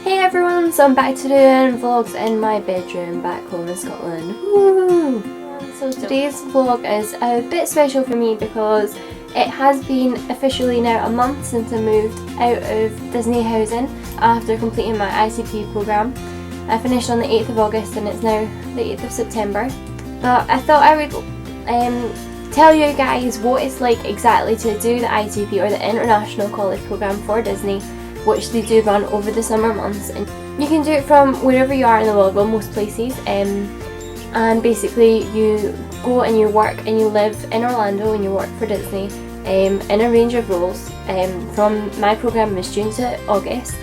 Hey everyone, so I'm back to doing vlogs in my bedroom back home in Scotland. Woo! So today's vlog is a bit special for me because it has been officially now a month since I moved out of Disney housing after completing my ICP program. I finished on the 8th of August and it's now the 8th of September. But I thought I would tell you guys what it's like exactly to do the ICP or the International College Program for Disney, which they do run over the summer months, and you can do it from wherever you are in the world, well most places, and basically you go and you work and you live in Orlando and you work for Disney in a range of roles. From my program is June to August,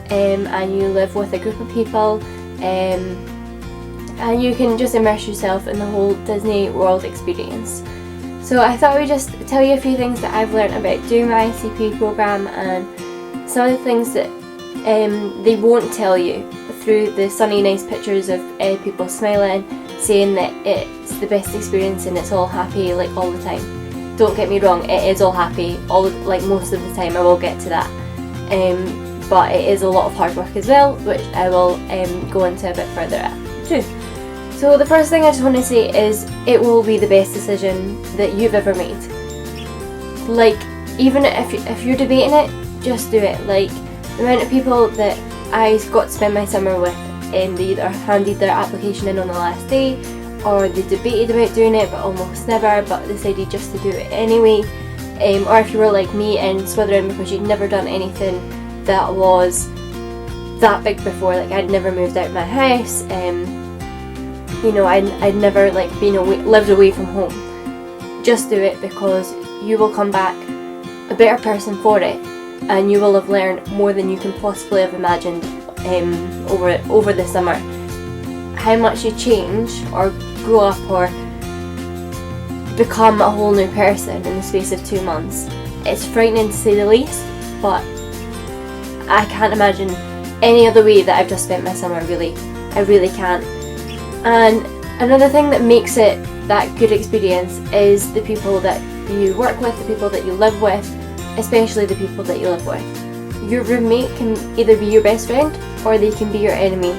and you live with a group of people, and you can just immerse yourself in the whole Disney World experience. So I thought I would just tell you a few things that I've learned about doing my ICP program and some of the things that they won't tell you through the sunny nice pictures of people smiling, saying that it's the best experience and it's all happy like all the time. Don't get me wrong, it is all happy like most of the time. I will get to that, but it is a lot of hard work as well, which I will go into a bit further at too. So the first thing I just want to say is it will be the best decision that you've ever made. Like, even if you're debating it, just do it. Like, the amount of people that I got to spend my summer with, they either handed their application in on the last day, or they debated about doing it but almost never, but decided just to do it anyway. Or if you were like me and swithering because you'd never done anything that was that big before, like I'd never moved out of my house, you know, I'd never like lived away from home. Just do it, because you will come back a better person for it, and you will have learned more than you can possibly have imagined over the summer. How much you change or grow up or become a whole new person in the space of 2 months. It's frightening to say the least, but I can't imagine any other way that I've just spent my summer, really. I really can't. And another thing that makes it that good experience is the people that you work with, the people that you live with, especially the people that you live with. Your roommate can either be your best friend or they can be your enemy.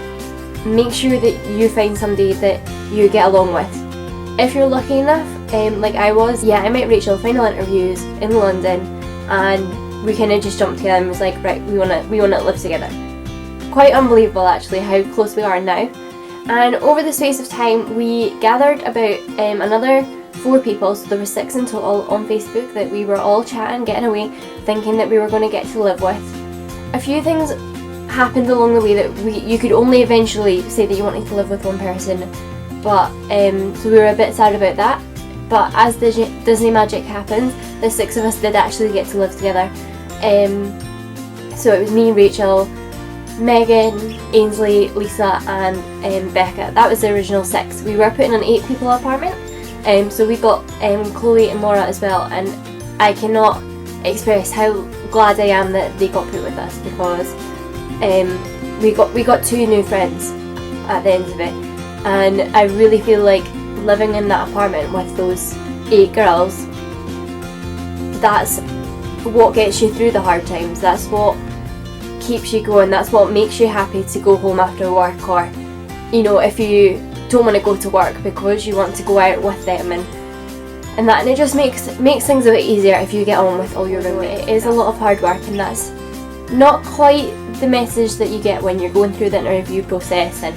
Make sure that you find somebody that you get along with. If you're lucky enough, like I was, I met Rachel final interviews in London, and we kind of just jumped together and was like, right, we wanna live together. Quite unbelievable actually how close we are now. And over the space of time we gathered about another 4 people, so there were 6 in total on Facebook that we were all chatting, getting away, thinking that we were going to get to live with. A few things happened along the way that you could only eventually say that you wanted to live with one person, but so we were a bit sad about that. But as Disney magic happens, the 6 of us did actually get to live together. So it was me, Rachel, Megan, Ainsley, Lisa and Becca. That was the original 6. We were putting an 8 people apartment. So we got Chloe and Laura as well, and I cannot express how glad I am that they got put with us, because we got 2 new friends at the end of it, and I really feel like living in that apartment with those 8 girls, that's what gets you through the hard times. That's what keeps you going. That's what makes you happy to go home after work, or you know, if you don't want to go to work because you want to go out with them and that, and it just makes things a bit easier if you get on with all your roommates. It is a lot of hard work, and that's not quite the message that you get when you're going through the interview process and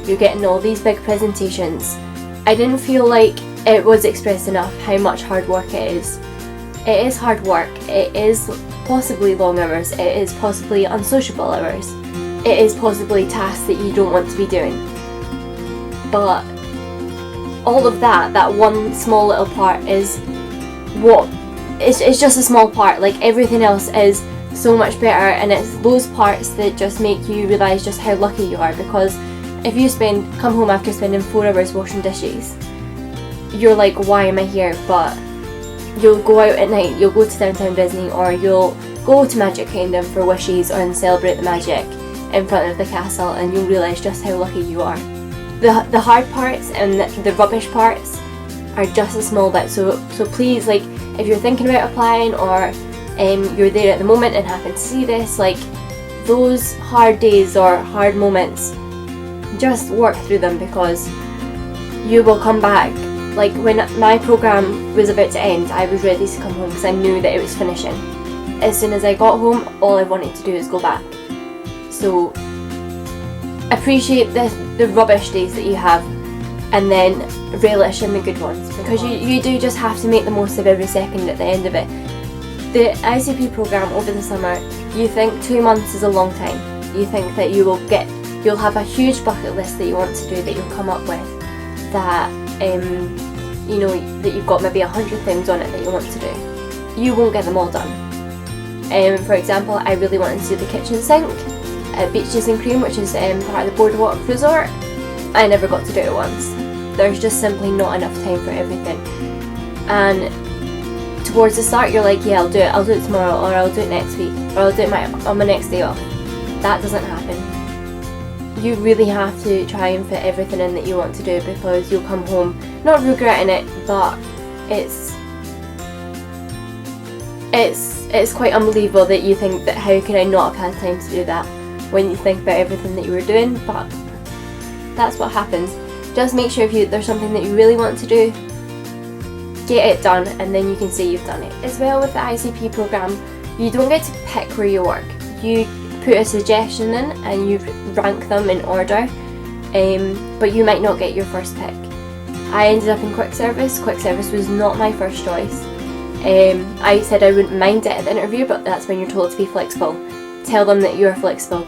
you're getting all these big presentations. I didn't feel like it was expressed enough how much hard work it is. It is hard work, it is possibly long hours, it is possibly unsociable hours, it is possibly tasks that you don't want to be doing. But all of that one small little part is it's just a small part. Like, everything else is so much better, and it's those parts that just make you realise just how lucky you are, because if you come home after spending 4 hours washing dishes, you're like, why am I here? But you'll go out at night, you'll go to Downtown Disney, or you'll go to Magic Kingdom for wishes and celebrate the magic in front of the castle, and you'll realise just how lucky you are. The hard parts and the rubbish parts are just a small bit, so please, like, if you're thinking about applying, or you're there at the moment and happen to see this, like, those hard days or hard moments, just work through them, because you will come back. Like when my program was about to end, I was ready to come home because I knew that it was finishing. As soon as I got home, all I wanted to do is go back. So appreciate the rubbish days that you have, and then relish in the good ones, because you do just have to make the most of every second at the end of it. The ICP program over the summer, you think 2 months is a long time. You think that you'll have a huge bucket list that you want to do, that you'll come up with, that that you've got maybe 100 things on it that you want to do. You won't get them all done. For example, I really wanted to do the kitchen sink at Beaches and Cream, which is part of the Boardwalk Resort. I never got to do it once. There's just simply not enough time for everything. And towards the start you're like, yeah, I'll do it tomorrow, or I'll do it next week, or I'll do it on my next day off. That doesn't happen. You really have to try and fit everything in that you want to do, because you'll come home not regretting it, but it's quite unbelievable that you think that how can I not have had time to do that, when you think about everything that you were doing. But that's what happens. Just make sure if there's something that you really want to do, get it done, and then you can say you've done it. As well, with the ICP program, you don't get to pick where you work. You put a suggestion in and you rank them in order, but you might not get your first pick. I ended up in quick service. Quick service was not my first choice. I said I wouldn't mind it at the interview, but that's when you're told to be flexible. Tell them that you're flexible.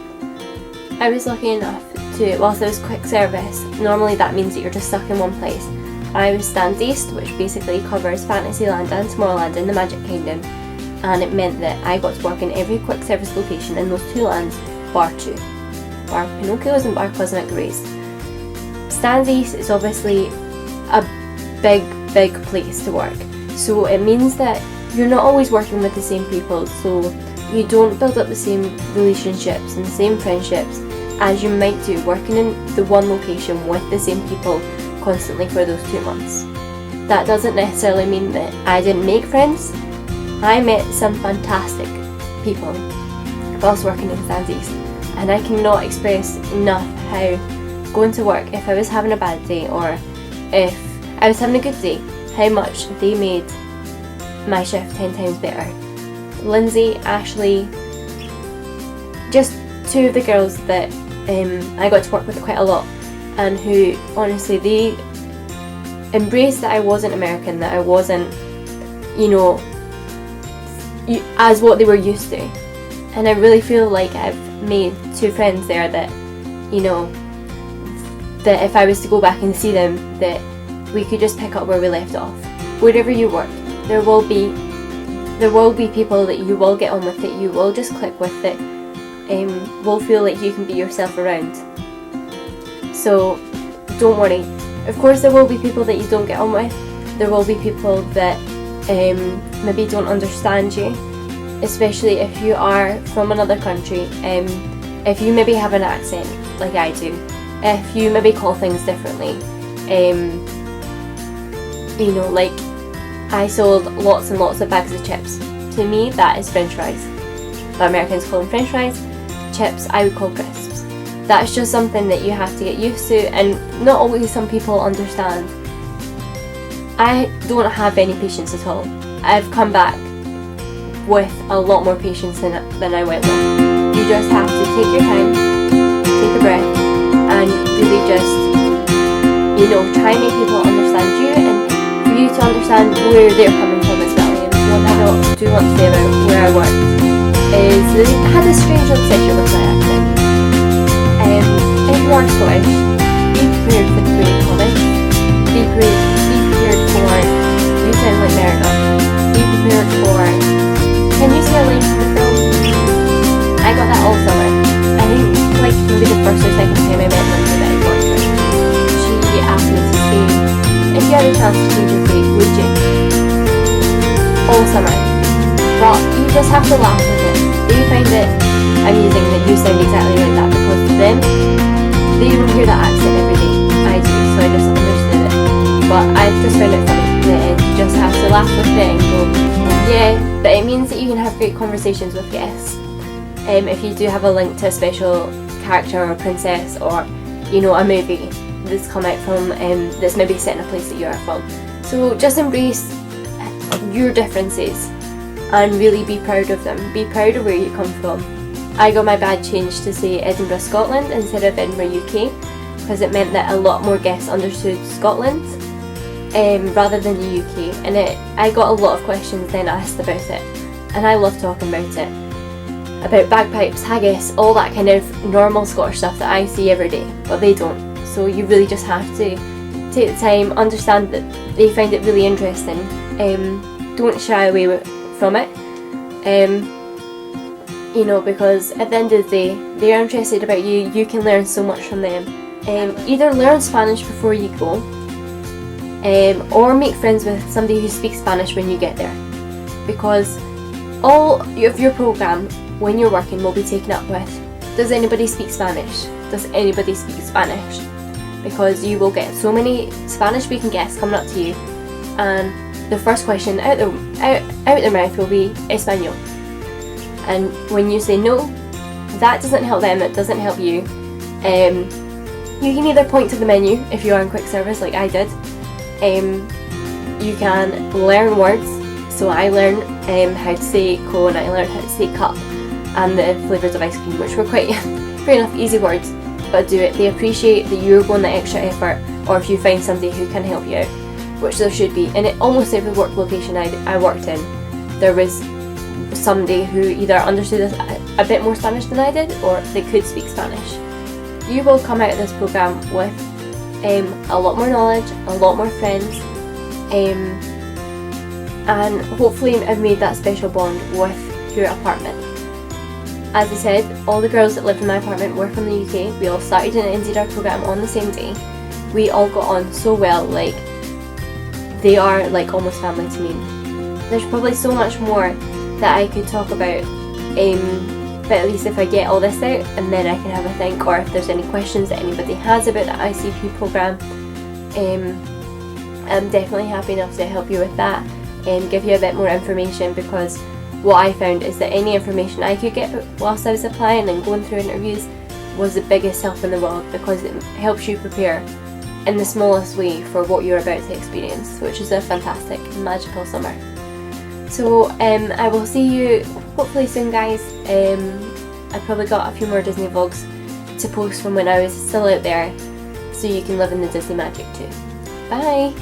I was lucky enough to, whilst I was quick service, normally that means that you're just stuck in one place. I was Stands East, which basically covers Fantasyland and Tomorrowland in the Magic Kingdom, and it meant that I got to work in every quick service location in those 2 lands, bar 2. Bar Pinocchio's and Bar Cosmic Race. Stands East is obviously a big place to work, so it means that you're not always working with the same people, so you don't build up the same relationships and the same friendships as you might do working in the one location with the same people constantly for those 2 months. That doesn't necessarily mean that I didn't make friends. I met some fantastic people whilst working in Stands East, and I cannot express enough how going to work, if I was having a bad day or if I was having a good day, how much they made my shift 10 times better. Lindsay, Ashley, just 2 of the girls that I got to work with quite a lot, and who honestly, they embraced that I wasn't American, that I wasn't, as what they were used to. And I really feel like I've made 2 friends there that, that if I was to go back and see them, that we could just pick up where we left off. Wherever you work, there will be people that you will get on with, that you will just click with, that will feel like you can be yourself around. So don't worry. Of course there will be people that you don't get on with. There will be people that maybe don't understand you, especially if you are from another country. If you maybe have an accent like I do, if you maybe call things differently, like I sold lots and lots of bags of chips. To me, that is French fries. But Americans call them French fries. Chips, I would call crisps. That's just something that you have to get used to, and not always some people understand. I don't have any patience at all. I've come back with a lot more patience than I went with. You just have to take your time, take a breath, and really just, try and make people understand you, and for you to understand where they're coming from as well. And what I do want to say about where I worked is that I had a strange obsession with my accent. If you are Scottish, be prepared for the great comments. Be prepared for you sound like Merida. Be prepared for, can you say a line from the film? I got that all summer. I think maybe the first or second time I met Lindsay that I worked with, she asked me to say, if you had a chance to change your fate, would you? All summer. But you just have to laugh with it. They find it amusing that you sound exactly like that, because to them, they don't hear that accent every day. I do, so I just understood it. But I just found it funny that you just have to laugh with it and go, yeah, but it means that you can have great conversations with guests. if you do have a link to a special character or princess, or you know, a movie that's come out from that's maybe set in a place that you are from. So just embrace your differences and really be proud of them. Be proud of where you come from. I got my badge changed to say Edinburgh, Scotland instead of Edinburgh, UK, because it meant that a lot more guests understood Scotland rather than the UK, and I got a lot of questions then asked about it, and I love talking about it, about bagpipes, haggis, all that kind of normal Scottish stuff that I see every day, but they don't. So you really just have to take the time, understand that they find it really interesting. Don't shy away from it, you know, because at the end of the day, they're interested about you. You can learn so much from them. Either learn Spanish before you go, or make friends with somebody who speaks Spanish when you get there, because all of your program when you're working will be taken up with, does anybody speak Spanish? Does anybody speak Spanish? Because you will get so many Spanish speaking guests coming up to you, and the first question out their mouth will be Espanol, and when you say no, that doesn't help them, it doesn't help you. You can either point to the menu if you are in quick service like I did. You can learn words. So I learned how to say cone, I learned how to say cup, and the flavours of ice cream, which were quite fair enough, easy words, but do it. They appreciate that you're going the extra effort, or if you find somebody who can help you out, which there should be. And at almost every work location I worked in, there was somebody who either understood a bit more Spanish than I did, or they could speak Spanish. You will come out of this programme with a lot more knowledge, a lot more friends, and hopefully I've made that special bond with your apartment. As I said, all the girls that lived in my apartment were from the UK. We all started and ended our programme on the same day. We all got on so well, like they are like almost family to me. There's probably so much more that I could talk about, but at least if I get all this out and then I can have a think, or if there's any questions that anybody has about the ICP programme, I'm definitely happy enough to help you with that and give you a bit more information, because what I found is that any information I could get whilst I was applying and going through interviews was the biggest help in the world, because it helps you prepare in the smallest way for what you're about to experience, which is a fantastic, magical summer. So I will see you hopefully soon, guys. I've probably got a few more Disney vlogs to post from when I was still out there, so you can live in the Disney magic too. Bye!